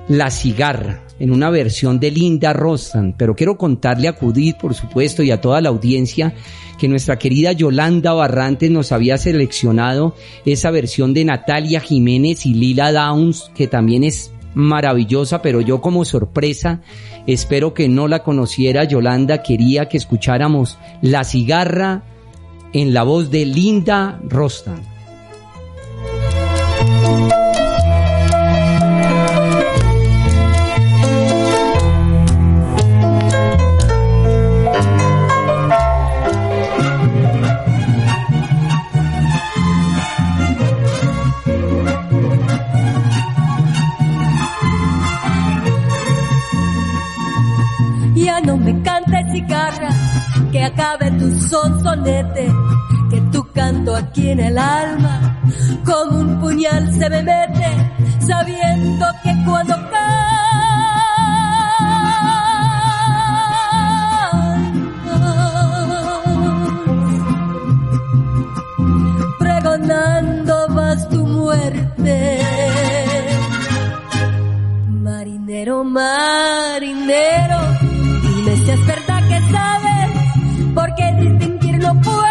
La Cigarra en una versión de Linda Ronstadt, pero quiero contarle a Judith, por supuesto, y a toda la audiencia que nuestra querida Yolanda Barrantes nos había seleccionado esa versión de Natalia Jiménez y Lila Downs, que también es maravillosa, pero yo como sorpresa, espero que no la conociera Yolanda, quería que escucháramos La Cigarra en la voz de Linda Ronstadt. Ya no me cantes cigarra, que acabe tu sonsonete, que tu canto aquí en el alma como un puñal se me mete, sabiendo que cuando cantas, pregonando vas tu muerte. Marinero, marinero, dime si es verdad que sabes, porque distinguir no puedo,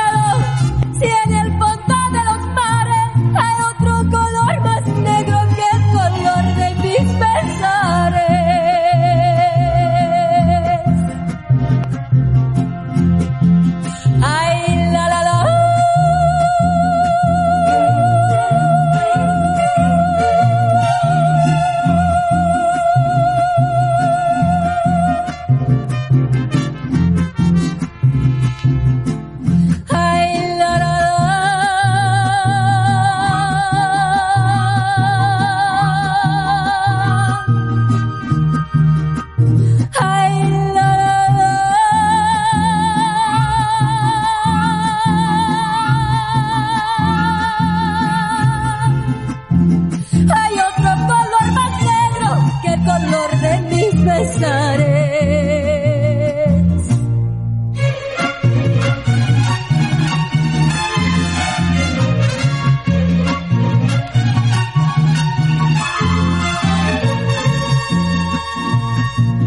si en el fondo de los mares hay otro color más negro que el color de mis pesares. Ay, la la la.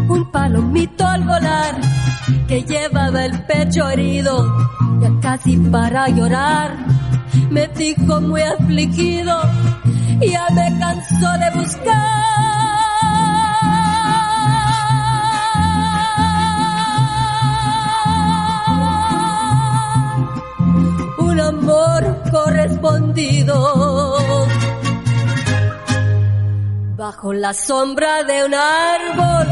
Un palomito al volar que llevaba el pecho herido, ya casi para llorar, me dijo muy afligido, ya me cansó de buscar un amor correspondido. Bajo la sombra de un árbol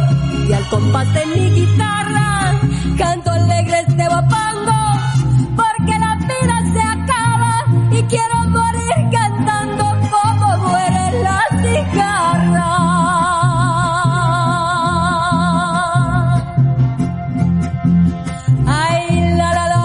y al compás de mi guitarra canto alegre este guapango, porque la vida se acaba y quiero morir cantando como muere la cigarra. Ay, la la la.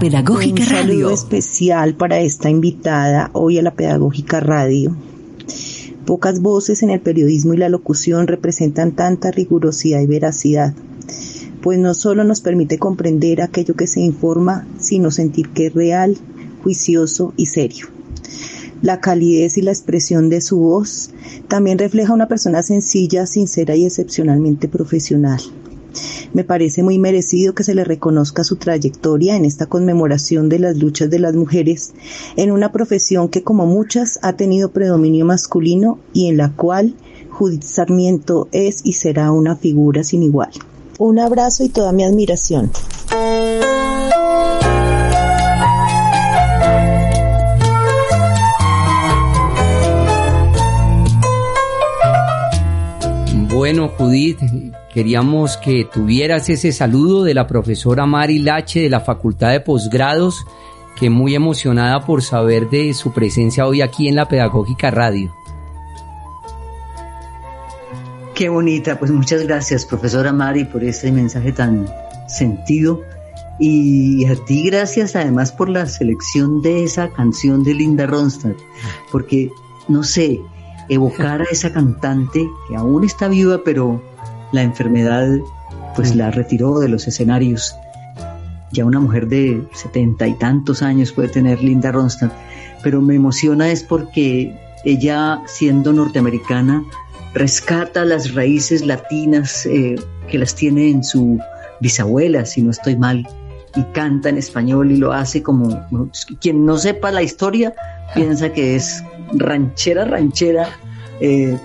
Pedagógica Radio. Un saludo Radio. especial para esta invitada hoy a la Pedagógica Radio. Pocas voces en el periodismo y la locución representan tanta rigurosidad y veracidad, pues no solo nos permite comprender aquello que se informa, sino sentir que es real, juicioso y serio. La calidez y la expresión de su voz también refleja una persona sencilla, sincera y excepcionalmente profesional. Me parece muy merecido que se le reconozca su trayectoria en esta conmemoración de las luchas de las mujeres en una profesión que, como muchas, ha tenido predominio masculino y en la cual Judith Sarmiento es y será una figura sin igual. Un abrazo y toda mi admiración. Bueno, Judith, queríamos que tuvieras ese saludo de la profesora Mari Lache de la Facultad de Posgrados, que muy emocionada por saber de su presencia hoy aquí en la Pedagógica Radio. Qué bonita, pues muchas gracias, profesora Mari, por ese mensaje tan sentido. Y a ti gracias además por la selección de esa canción de Linda Ronstadt, porque, no sé, evocar a esa cantante que aún está viva, pero la enfermedad pues la retiró de los escenarios. Ya una mujer de 70 y tantos años puede tener Linda Ronstadt, pero me emociona es porque ella, siendo norteamericana, rescata las raíces latinas que las tiene en su bisabuela, si no estoy mal, y canta en español y lo hace como, quien no sepa la historia piensa que es ranchera,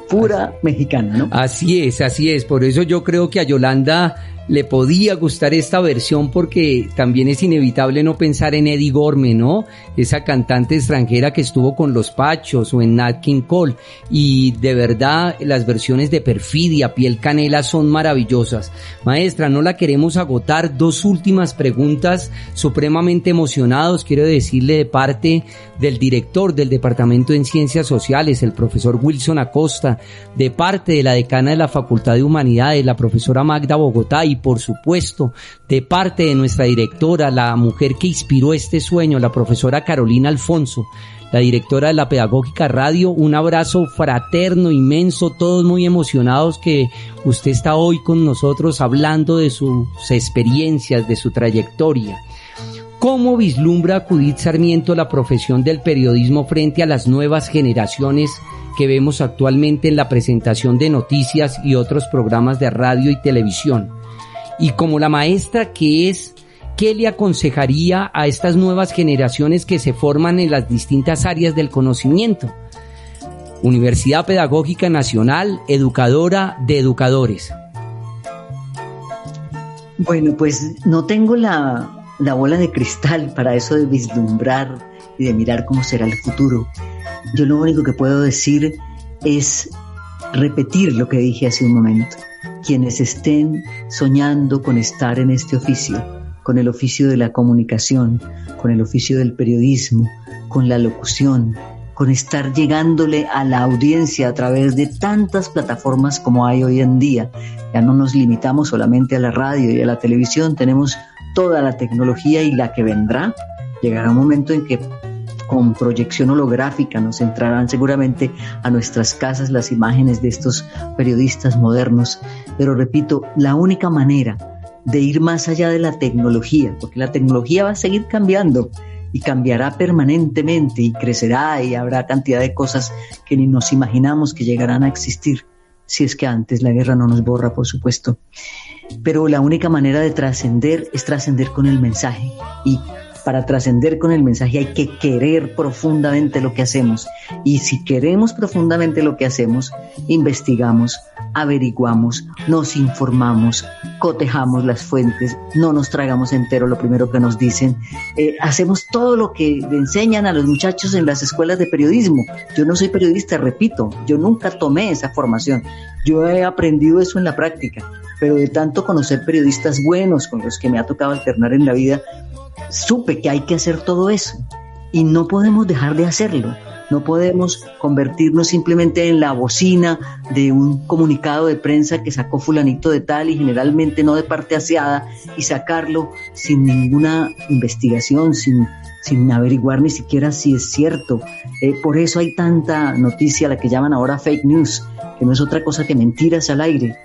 pura mexicana, ¿no? Así es, por eso yo creo que a Yolanda le podía gustar esta versión, porque también es inevitable no pensar en Eddie Gorme, ¿no? Esa cantante extranjera que estuvo con Los Pachos o en Nat King Cole, y de verdad las versiones de Perfidia, Piel Canela son maravillosas. Maestra, no la queremos agotar, dos últimas preguntas, supremamente emocionados, quiero decirle de parte del director del Departamento en Ciencias Sociales, el profesor Wilson Acosta, de parte de la decana de la Facultad de Humanidades, la profesora Magda Bogotá, y por supuesto de parte de nuestra directora, la mujer que inspiró este sueño, la profesora Carolina Alfonso, la directora de la Pedagógica Radio. Un abrazo fraterno, inmenso, todos muy emocionados que usted está hoy con nosotros hablando de sus experiencias, de su trayectoria. ¿Cómo vislumbra Judith Sarmiento la profesión del periodismo frente a las nuevas generaciones que vemos actualmente en la presentación de noticias y otros programas de radio y televisión? Y como la maestra que es, ¿qué le aconsejaría a estas nuevas generaciones que se forman en las distintas áreas del conocimiento? Universidad Pedagógica Nacional, educadora de educadores. Bueno, pues no tengo la bola de cristal para eso de vislumbrar y de mirar cómo será el futuro. Yo lo único que puedo decir es repetir lo que dije hace un momento. Quienes estén soñando con estar en este oficio, con el oficio de la comunicación, con el oficio del periodismo, con la locución, con estar llegándole a la audiencia a través de tantas plataformas como hay hoy en día. Ya no nos limitamos solamente a la radio y a la televisión, tenemos toda la tecnología, y la que vendrá, llegará un momento en que con proyección holográfica nos entrarán seguramente a nuestras casas las imágenes de estos periodistas modernos. Pero repito, la única manera de ir más allá de la tecnología, porque la tecnología va a seguir cambiando y cambiará permanentemente y crecerá, y habrá cantidad de cosas que ni nos imaginamos que llegarán a existir, si es que antes la guerra no nos borra, por supuesto. Pero la única manera de trascender es trascender con el mensaje, y para trascender con el mensaje hay que querer profundamente lo que hacemos, y si queremos profundamente lo que hacemos, investigamos, averiguamos, nos informamos, cotejamos las fuentes, no nos tragamos entero lo primero que nos dicen, hacemos todo lo que le enseñan a los muchachos en las escuelas de periodismo. Yo no soy periodista, repito, yo nunca tomé esa formación, yo he aprendido eso en la práctica, pero de tanto conocer periodistas buenos con los que me ha tocado alternar en la vida, supe que hay que hacer todo eso y no podemos dejar de hacerlo. No podemos convertirnos simplemente en la bocina de un comunicado de prensa que sacó fulanito de tal y generalmente no de parte aseada, y sacarlo sin ninguna investigación, sin averiguar ni siquiera si es cierto. Por eso hay tanta noticia, la que llaman ahora fake news, que no es otra cosa que mentiras al aire.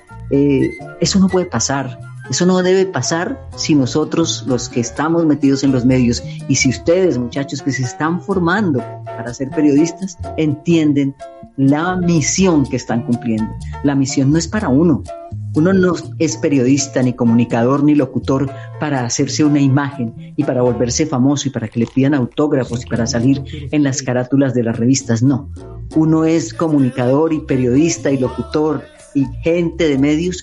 Eso no puede pasar. Eso no debe pasar si nosotros, los que estamos metidos en los medios, y si ustedes, muchachos, que se están formando para ser periodistas, entienden la misión que están cumpliendo. La misión no es para uno. Uno no es periodista, ni comunicador, ni locutor para hacerse una imagen y para volverse famoso y para que le pidan autógrafos y para salir en las carátulas de las revistas. No. Uno es comunicador y periodista y locutor y gente de medios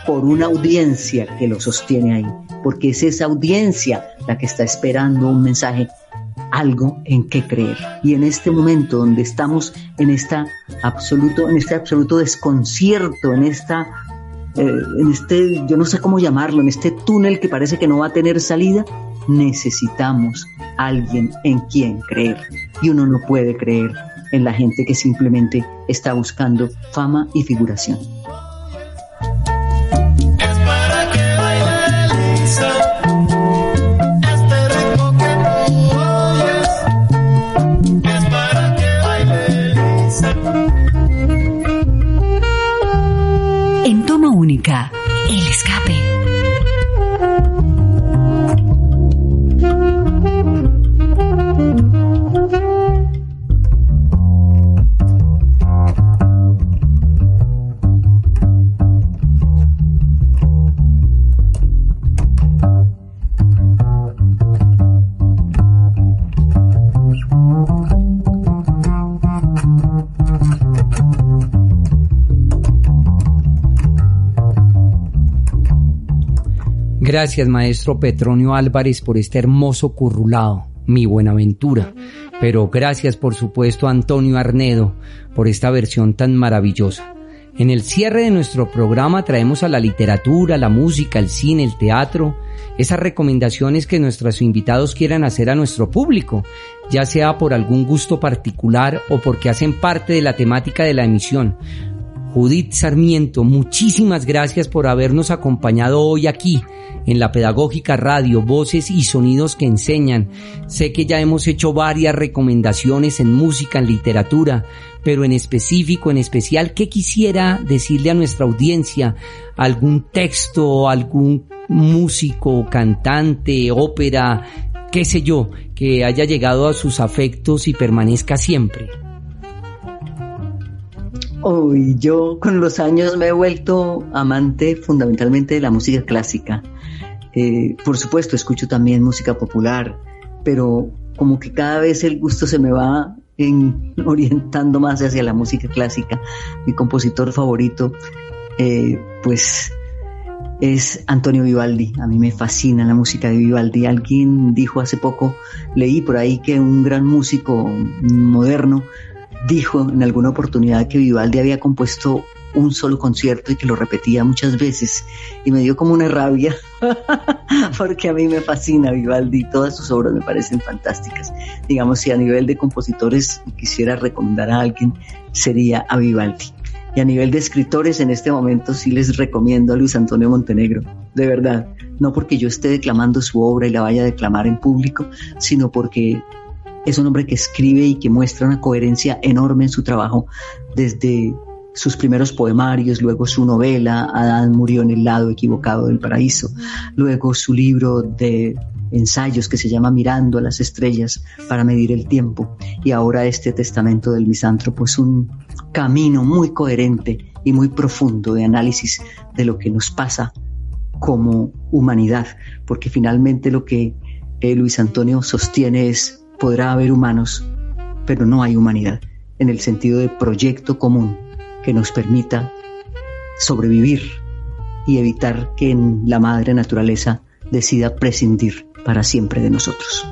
por una audiencia que lo sostiene ahí, porque es esa audiencia la que está esperando un mensaje, algo en qué creer. Y en este momento donde estamos en este absoluto desconcierto, en este, yo no sé cómo llamarlo, en este túnel que parece que no va a tener salida, necesitamos alguien en quien creer. Y uno no puede creer en la gente que simplemente está buscando fama y figuración. En Toma Única, El Escape. Gracias, maestro Petronio Álvarez, por este hermoso currulado, Mi Buenaventura. Pero gracias, por supuesto, a Antonio Arnedo por esta versión tan maravillosa. En el cierre de nuestro programa traemos a la literatura, la música, el cine, el teatro, esas recomendaciones que nuestros invitados quieran hacer a nuestro público, ya sea por algún gusto particular o porque hacen parte de la temática de la emisión. Judith Sarmiento, muchísimas gracias por habernos acompañado hoy aquí en la Pedagógica Radio, voces y sonidos que enseñan. Sé que ya hemos hecho varias recomendaciones en música, en literatura, pero en especial, ¿qué quisiera decirle a nuestra audiencia? ¿Algún texto, algún músico, cantante, ópera, qué sé yo, que haya llegado a sus afectos y permanezca siempre? Hoy yo con los años me he vuelto amante fundamentalmente de la música clásica. Por supuesto escucho también música popular, pero como que cada vez el gusto se me va orientando más hacia la música clásica. Mi compositor favorito pues es Antonio Vivaldi. A mí me fascina la música de Vivaldi. Alguien dijo hace poco, leí por ahí que un gran músico moderno dijo en alguna oportunidad que Vivaldi había compuesto un solo concierto y que lo repetía muchas veces, y me dio como una rabia porque a mí me fascina Vivaldi, todas sus obras me parecen fantásticas. Digamos, si a nivel de compositores quisiera recomendar a alguien, sería a Vivaldi. Y a nivel de escritores, en este momento sí les recomiendo a Luis Antonio Montenegro, de verdad, no porque yo esté declamando su obra y la vaya a declamar en público, sino porque es un hombre que escribe y que muestra una coherencia enorme en su trabajo, desde sus primeros poemarios, luego su novela Adán murió en el lado equivocado del paraíso, luego su libro de ensayos que se llama Mirando a las estrellas para medir el tiempo, y ahora este Testamento del misántropo. Es un camino muy coherente y muy profundo de análisis de lo que nos pasa como humanidad, porque finalmente lo que Luis Antonio sostiene es: podrá haber humanos, pero no hay humanidad, en el sentido de proyecto común que nos permita sobrevivir y evitar que la madre naturaleza decida prescindir para siempre de nosotros.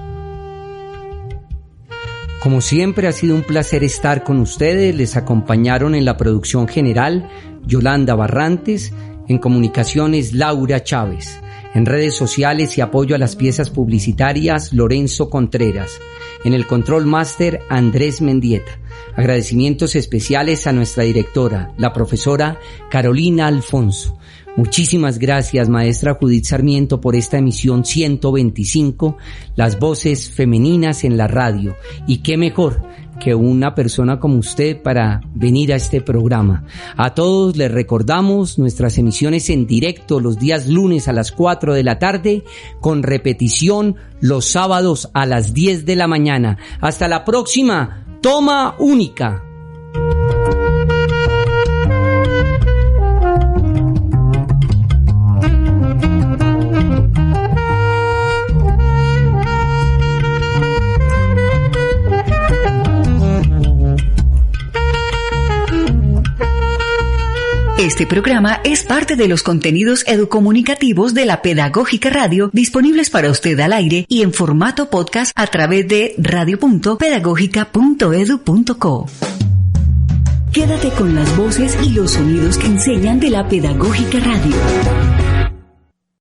Como siempre, ha sido un placer estar con ustedes. Les acompañaron en la producción general Yolanda Barrantes, En comunicaciones, Laura Chávez. En redes sociales y apoyo a las piezas publicitarias, Lorenzo Contreras. En el Control Master, Andrés Mendieta. Agradecimientos especiales a nuestra directora, la profesora Carolina Alfonso. Muchísimas gracias, maestra Judith Sarmiento, por esta emisión 125, las voces femeninas en la radio. Y qué mejor que una persona como usted para venir a este programa. A todos les recordamos nuestras emisiones en directo los días lunes a las 4 de la tarde, con repetición los sábados a las 10 de la mañana. Hasta la próxima. Toma única. Este programa es parte de los contenidos educomunicativos de la Pedagógica Radio, disponibles para usted al aire y en formato podcast a través de radio.pedagogica.edu.co. Quédate con las voces y los sonidos que enseñan de la Pedagógica Radio.